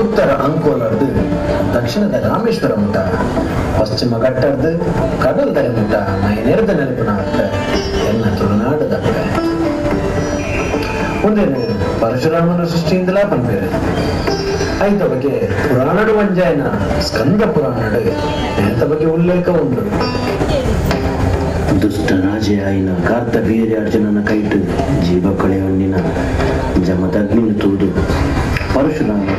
ಉತ್ತರ ಅಂಕೋಲರ್ದು ದಕ್ಷಿಣದ ರಾಮೇಶ್ವರ ಮುಟ ಪಶ್ಚಿಮ ಘಟ್ಟರ್ದು ಕಡಲ್ದರ ಮುಟ ಮೈನೆರ್ದ ನೆನಪಿನಾಟ ಎನ್ನ ತುಳುನಾಡದಕ್ಕ ಒಂದೇನು ಪರಶುರಾಮನ ಸೃಷ್ಟಿಯಿಂದಲಾ ಪಂಪೇರು ಐದ ಬಗ್ಗೆ ಪುರಾಣಡು ಮಂಜಾಯನ ಸ್ಕಂದ ಪುರಾಣಡು ಎಂತ ಬಗ್ಗೆ ಉಲ್ಲೇಖ ಉಂಟು. ದುಷ್ಟ ರಾಜೆಯಾಯಿನ ಕಾರ್ತವೀರ್ಯ ಅರ್ಜುನನ ಕೈಟು ಜೀವ ಕಳೆಯೊಂದಿನ ಜಮದಗ್ನಿನ ತೂದು ಪರಶುರಾಮನ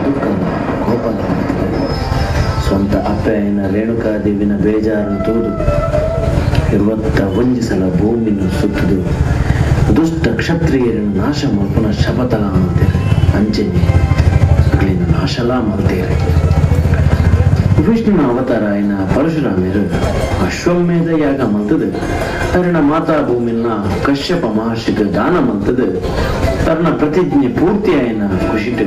ದುಃಖದ ಕೋಪದ ಸ್ವಂತ ಅಪ್ಪೆಯನ ರೇಣುಕಾದೇವಿನ ಬೇಜಾರನ್ನು ತೂದು 21 ಸಲ ಭೂಮಿನ ಸುತ್ತದು ದುಷ್ಟ ಕ್ಷತ್ರಿಯರನ್ನು ನಾಶ ಮಲ್ಪುನ ಶಪಥಲ ಮಾಡ್ತೇವೆ ಅಂಚನೆ ಅಗಳಿನ ನಾಶಲ ಮಾಡ್ತೇವೆ. ವಿಷ್ಣುನ ಅವತಾರ ಆಯ್ನ ಪರಶುರಾಮರು ಅಶ್ವಮೇಧ ಯಾಗ ಮಂತದ ಅರಣ ಮಾತಾ ಭೂಮಿನ ಕಶ್ಯಪ ಮಹರ್ಷಿಗೆ ದಾನ ಮಂತದ ತನ್ನ ಪ್ರತಿಜ್ಞೆ ಪೂರ್ತಿ ಆಯ್ನ ಖುಷಿಟ್ಟು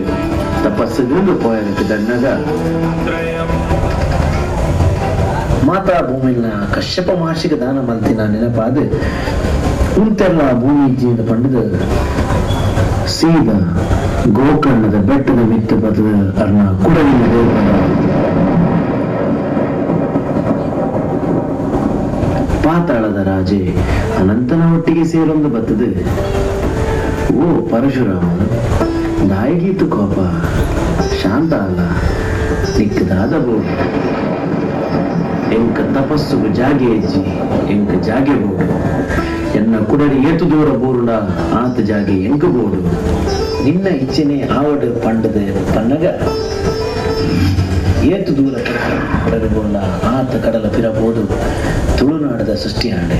ತಪಸ್ಸುಗೊಂಡು ಪೋಯಕ್ಕೆ ದಣ್ಣಗ ಮಾತಾ ಭೂಮಿನ ಕಶ್ಯಪ ಮಹರ್ಷಿಗೆ ದಾನ ಮಂತಿನ ನೆನಪಾದ ಉಂತೆಲ್ಲ ಭೂಮಿ ಜೀವನ ಪಂಡದ ಸೀದಾ ಗೋಕರ್ಣದ ಬೆಟ್ಟದ ಮಿತ್ತ ಬದದ ಅರ್ಣ ಕುಡಲಿನ ದೇವರ ಪಾತಾಳದ ರಾಜೆ ಅನಂತನ ಒಟ್ಟಿಗೆ ಸೇರೊಂದು ಬರ್ತದೆ. ಓ ಪರಶುರಾಮ ದಾಯಿಗೀತು ಕೋಪ ಶಾಂತ ಅಲ್ಲ ನಿಕ್ಕದಾದ ಬೋಡು ಎಂಕ ತಪಸ್ಸುಗು ಜಾಗೆ ಹೆಜ್ಜಿ ಎಂಕ ಜಾಗೆ ಬೋಡು ಎನ್ನ ಕುಡರಿ ಏತು ದೂರ ಬೋರುಡ ಆತ ಜಾಗೆ ಎಂಕ ಬೋಡು ನಿನ್ನ ಇಚ್ಛೆನೆ ಆವಡು ಪಂಡದ ಪನ್ನಗ ಏತು ದೂರ ಕುಡರಿ ಬೋರುಡ ಆತ ಕಡಲ ಪಿರಬಹುದು ತುಳುನಾಡದ ಸೃಷ್ಟಿಯಾಡೆ.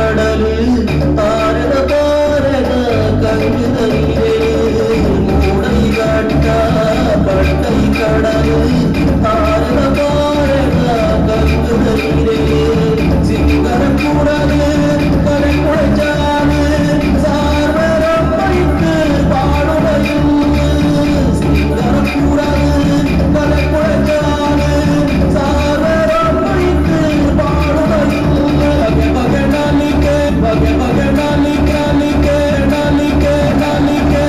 ಕಡಲು ತಾರದ ತಾರದ ಕವಿದರೆ ಮೂಡೈ ಗಡ್ಡ ಬಟ್ಟೈ ಕಡಲು ತಾರದ ತಾರದ ಕವಿದರೆ ಸಿಂಗರ ಕೂಡಲು ಕರೆ ಕೊಡಜಾನು ಸಾರ್ವರ ಪೈತು ಬಾಳುವೆಯು ಸಿಂಗರ ಕೂಡಲು ಕರೆ ಕೊಡಜಾನು ಸಾರ್ವರ ಪೈತು ಬಾಳುವೆಯು ಬಗೆ ಬಗೆ ನಾಲಿಗೆ ಬಗೆ ಬಗೆ ನಾಲಿಗೆ ನಾಲಿಗೆ ನಾಲಿಗೆ ನಾಲಿಗೆ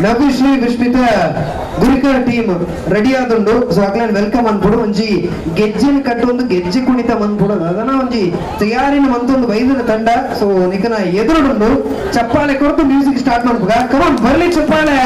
ನಗುಶ್ರೀ ವಿಶ್ಮಿತ ಗುರಿಕರ್ ಟೀಮ್ ರೆಡಿ ಆದುಂಡು ಸೊ ಅಕ್ಲನ್ ವೆಲ್ಕಮ್ ಅನ್ಬಿಡು ಒಂಜಿ ಗೆಜ್ಜಿನ ಕಟ್ಟೊಂದು ಗೆಜ್ಜಿ ಕುಣಿತ ಮಂದ್ಬಿಡು ಅದನ್ನ ಒಂಜಿ ತಯಾರಿನ ಮಂತೊಂದು ವೈದ್ಯರ ತಂಡ ಸೊ ನಿಕನ ಎದುರುಡುಂಡು ಚಪ್ಪಾಳೆ ಕೊರತು ಮ್ಯೂಸಿಕ್ ಸ್ಟಾರ್ಟ್ ಮಾಡ್ಬೇಕ ಕಮಾನ್ ಬರ್ಲಿ ಚಪ್ಪಾಳೆ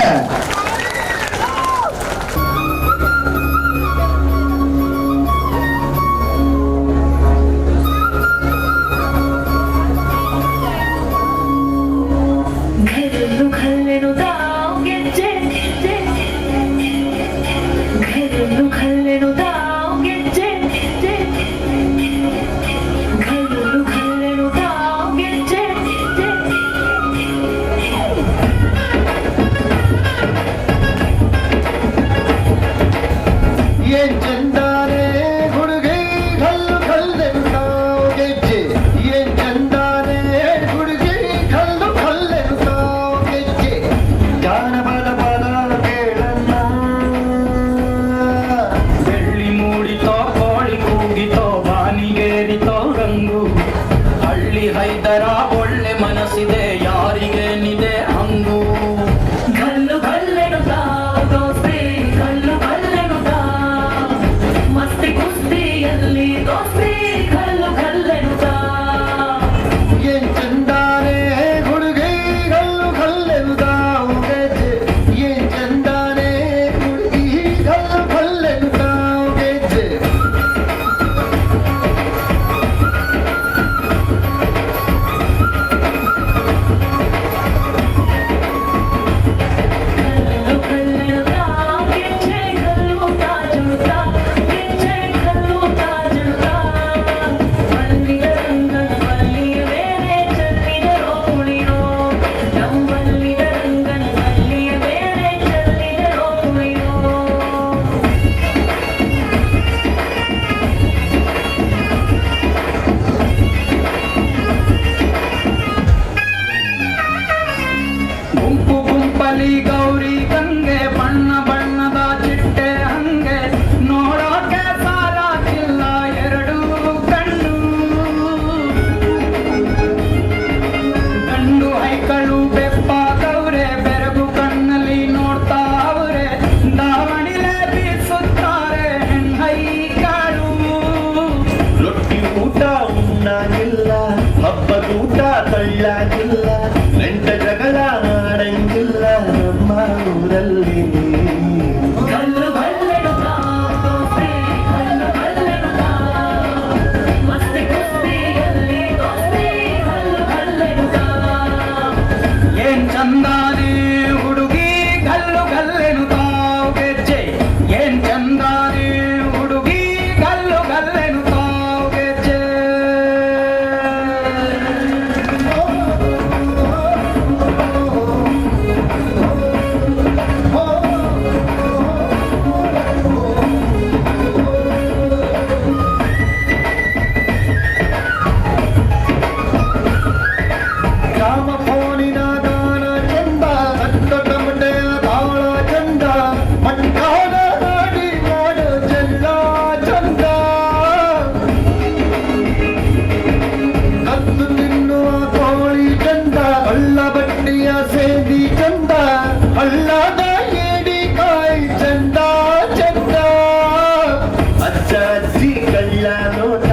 ನೋಟ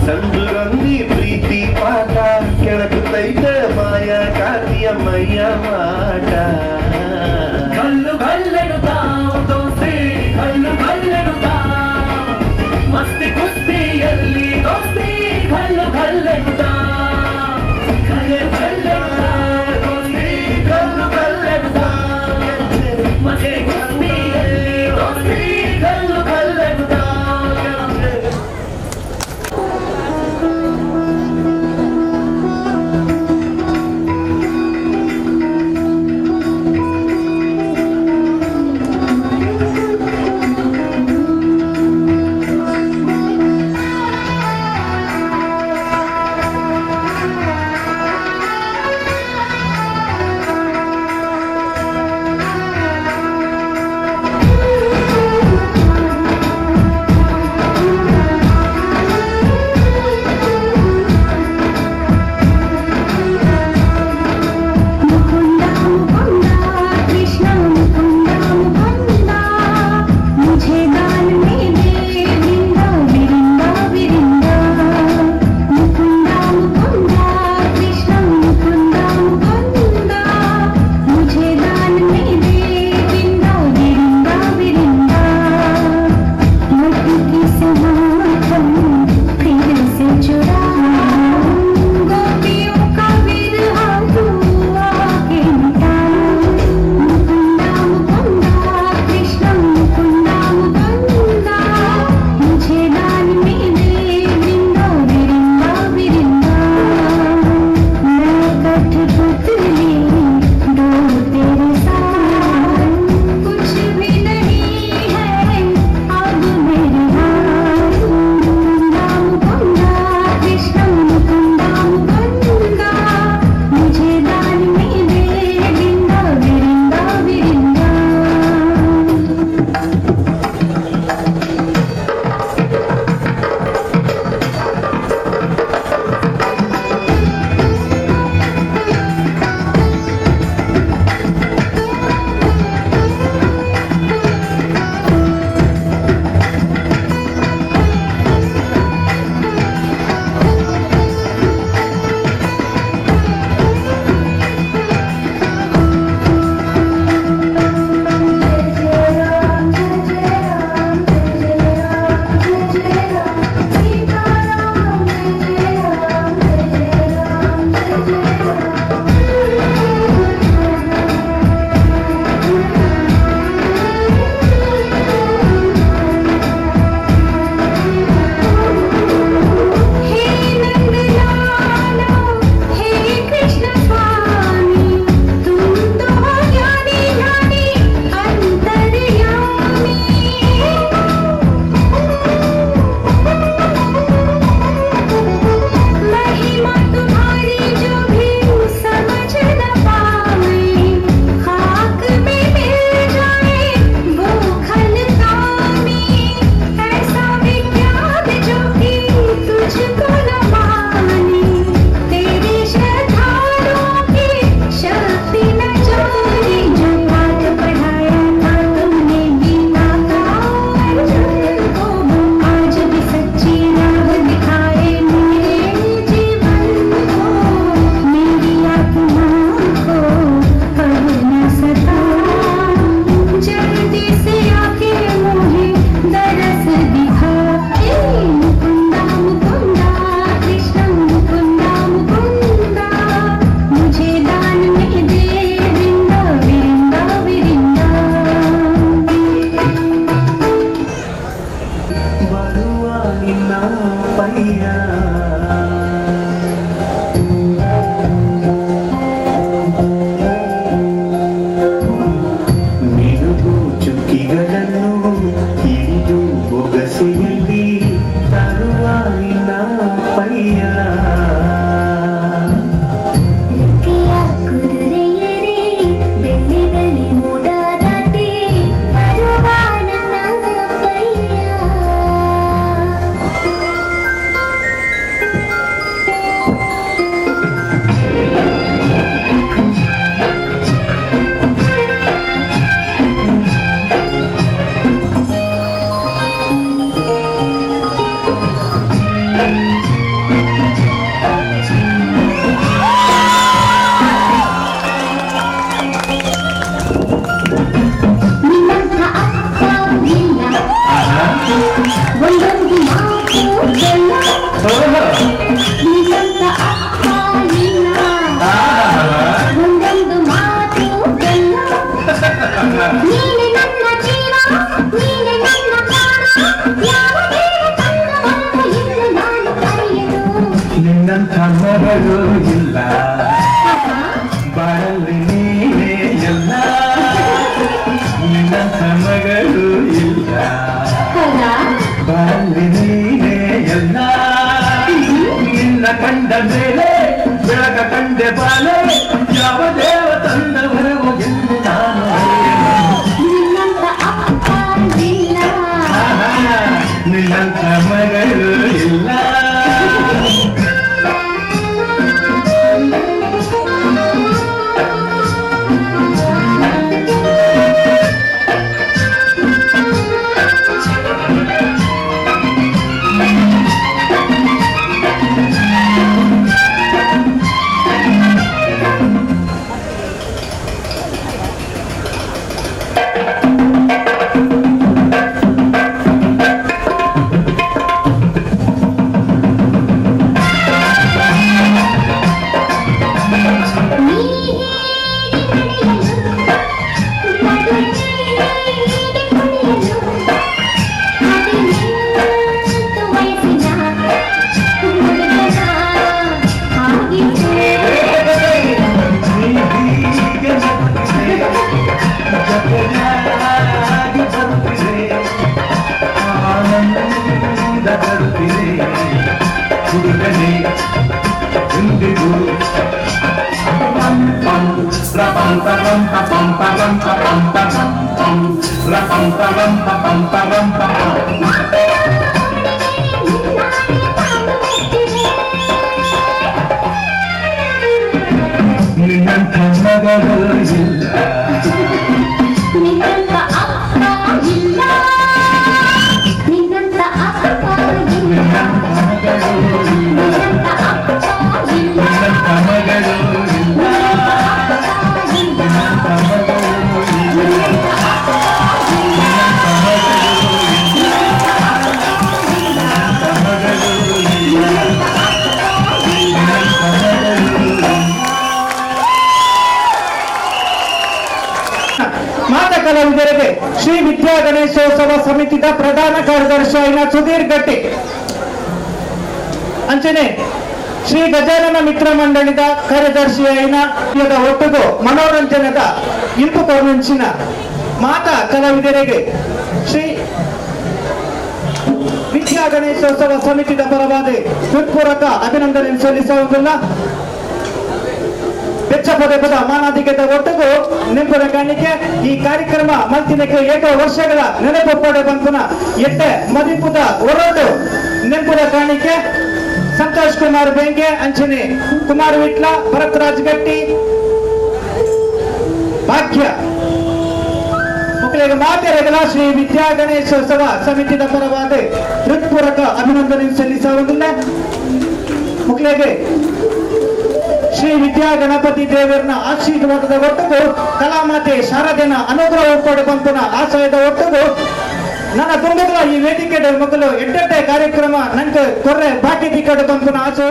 ಸಂದುರೊಂದಿ ಪ್ರೀತಿ ಪಾಠ ಕೆಳಕುತ್ತೈತ ಮಾಯ ಕಾತಿಯ ಮೈಯ ಮಾಟ ಕಲ್ಲು ಕಲ್ಲೆಡುತ್ತಾ ದೋಸ್ತಿ ಕಲ್ಲು ಕಲ್ಲೆಡುತ್ತಾ ಮಸ್ತಿ ಕುಸ್ತಿಯಲ್ಲಿ ದೋಸ್ತಿ ಕಲ್ಲು ಕಲ್ಲೆಡುತ್ತಾ ಕಲ್ಲು ಕಲ್ಲೆಡುತ್ತಾ ದೋಸ್ತಿ ಕಲ್ಲು ಕಲ್ಲೆಡುತ್ತಾ ಮಸ್ತಿ ಕುಸ್ತಿಯಲ್ಲಿ ದೋಸ್ತಿ ಕಲ್ಲು ಕಲ್ಲೆಡುತ್ತಾ ನಿನ್ನಂಥ ಅಪ್ಪ ಇಲ್ಲ ಒಂದೊಂದು ಮಾತು ಎಲ್ಲ ನಿನ್ನಂಥ ಅಪ್ಪ ಇಲ್ಲ ಒಂದೊಂದು ಮಾತು ಎಲ್ಲ ನೀನೆ ನನ್ನ ಜೀವ ನೀನೆ ನನ್ನ ಪ್ರಾಣ ಯಾವ ದೇವ ತಂದವನು ಇನ್ನು ನಾನು ಕರೆಯಲು ನಿನ್ನಂಥ ಮಗಳು ಇಲ್ಲ ಬಾಳಲ್ಲಿ ನೀನೇ ಎಲ್ಲ ನಿನ್ನಂಥ ಮಗಳು ಇಲ್ಲ ಬಾಳಲ್ಲಿ ನೀನೇ ಎಲ್ಲ ನಿನ್ನ ಕಂಡ ಮೇಲೆ ಬೆಳಗ ಕಂಡೆ ಬಾಲೆ ಯಾವ ದೇವ ತಂದವರೆಗೂ ಎಂದು ನಾನು ನಿನ್ನಂಥ ಅಪ್ಪ ಇಲ್ಲ ನಿನ್ನಂಥ ಮಗಳು ಇಲ್ಲ ಆನಂದ ತರುತ್ತಿದೆ ಹುಡುಗನೇ ಎಂದಿಗೂ ಪಂ ಪಂ ರಪಂ ಪಂ ಪಂ ಪಂ ಪಂ ಪಂ ರಪಂ ಪಂ ಪಂ ಪಂ ಪಂ ನಿನ್ನಂಥ ಮಗಳು ಇಲ್ಲ ನಿನ್ನಂಥ ಅಪ್ಪ ಇಲ್ಲ ನಿನ್ನಂಥ ಅಪ್ಪ ಇಲ್ಲ ನಿನ್ನಂಥ ಮಗಳು ಇಲ್ಲ ನಿನ್ನಂಥ ಅಪ್ಪ ಇಲ್ಲ ನಿನ್ನಂಥ ಮಗಳು ಇಲ್ಲ ನಿನ್ನಂಥ ಮಗಳು ಇಲ್ಲ ಮಾತಾ ಕಲಾವಿದರಿಗೆ ಶ್ರೀ ವಿದ್ಯಾ ಗಣೇಶೋತ್ಸವ ಸಮಿತಿದ ಪ್ರಧಾನ ಕಾರ್ಯದರ್ಶಿ ಆಯ್ನ ಸುಧೀರ್ ಗಟ್ಟಿ ಅಂಚನೆ ಶ್ರೀ ಗಜಾನನ ಮಿತ್ರ ಮಂಡಳಿದ ಕಾರ್ಯದರ್ಶಿ ಆಯ್ನ ಒಟ್ಟಿಗೂ ಮನೋರಂಜನದ ಇಂಪು ಕೊರಮಿಂಚಿನ ಮಾತಾ ಕಲಾವಿದರಿಗೆ ಶ್ರೀ ವಿದ್ಯಾ ಗಣೇಶೋತ್ಸವ ಸಮಿತಿದ ಪರವಾದ ಹೃತ್ಪೂರ್ವಕ ಅಭಿನಂದನೆ ಸಲ್ಲಿಸುವುದಿಲ್ಲ. ಬೆಚ್ಚ ಪದ ಮಾನಾಧಿಕದ ಒಟ್ಟಿಗೂ ನೆನಪುರ ಕಾಣಿಕೆ ಈ ಕಾರ್ಯಕ್ರಮ ಮಲ್ತಿನಕ್ಕೆ 8 ವರ್ಷಗಳ ನೆನಪು ಪಡೆ ಬಂತನ ಎಟ್ಟೆ ಮದಿಪುದ ಹೊರಟು ನೆನಪುರ ಕಾಣಿಕೆ ಸಂತೋಷ್ ಕುಮಾರ್ ಬೆಂಗೆ ಅಂಚನೆ ಕುಮಾರ್ ವಿಟ್ಲ ಭರತ್ರಾಜ್ ಗಟ್ಟಿ ಭಾಗ್ಯ ಮಕ್ಕಳಿಗೆ ಮಾತೆರೆಗಳ ಶ್ರೀ ವಿದ್ಯಾ ಗಣೇಶೋತ್ಸವ ಸಮಿತಿದ ಪರವಾದ ಹೃತ್ಪೂರ್ವಕ ಅಭಿನಂದನೆ ಸಲ್ಲಿಸುವುದಿಲ್ಲ. ಮಕ್ಕಳಿಗೆ ಶ್ರೀ ವಿದ್ಯಾ ಗಣಪತಿ ದೇವರನ ಆಶೀರ್ವಾದದ ಒಟ್ಟಿಗೂ ಕಲಾಮಾತೆ ಶಾರದೆನ ಅನುಗ್ರಹ ಪಡೆ ಬಂತನ ಆಶಯದ ಒಟ್ಟಿಗೂ ನನ್ನ ತುಂಬಗಳ ಈ ವೇದಿಕೆ ಮಕ್ಕಳು ಎಡ್ಡೆ ಕಾರ್ಯಕ್ರಮ ನಂಗೆ ಕೊರ್ರೆ ಬಾಕಿ ಕಡೆ ಬಂತನ ಆಶಯ